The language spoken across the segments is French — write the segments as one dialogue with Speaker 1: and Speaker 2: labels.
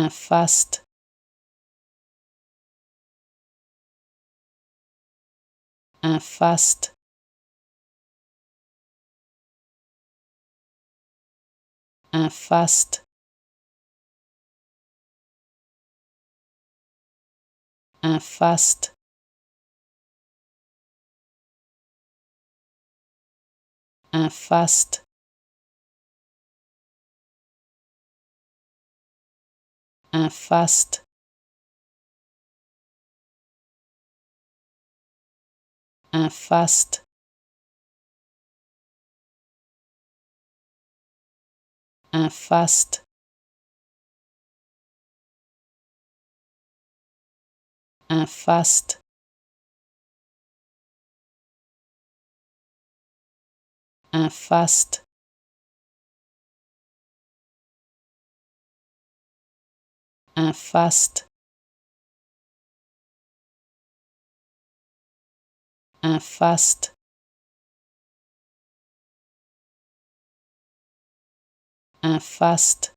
Speaker 1: un faste, un faste, un faste, un faste, un faste, un faste, un faste, un faste, un faste, un faste, un faste, un faste, un faste,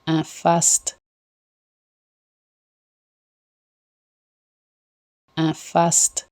Speaker 1: un faste, un faste,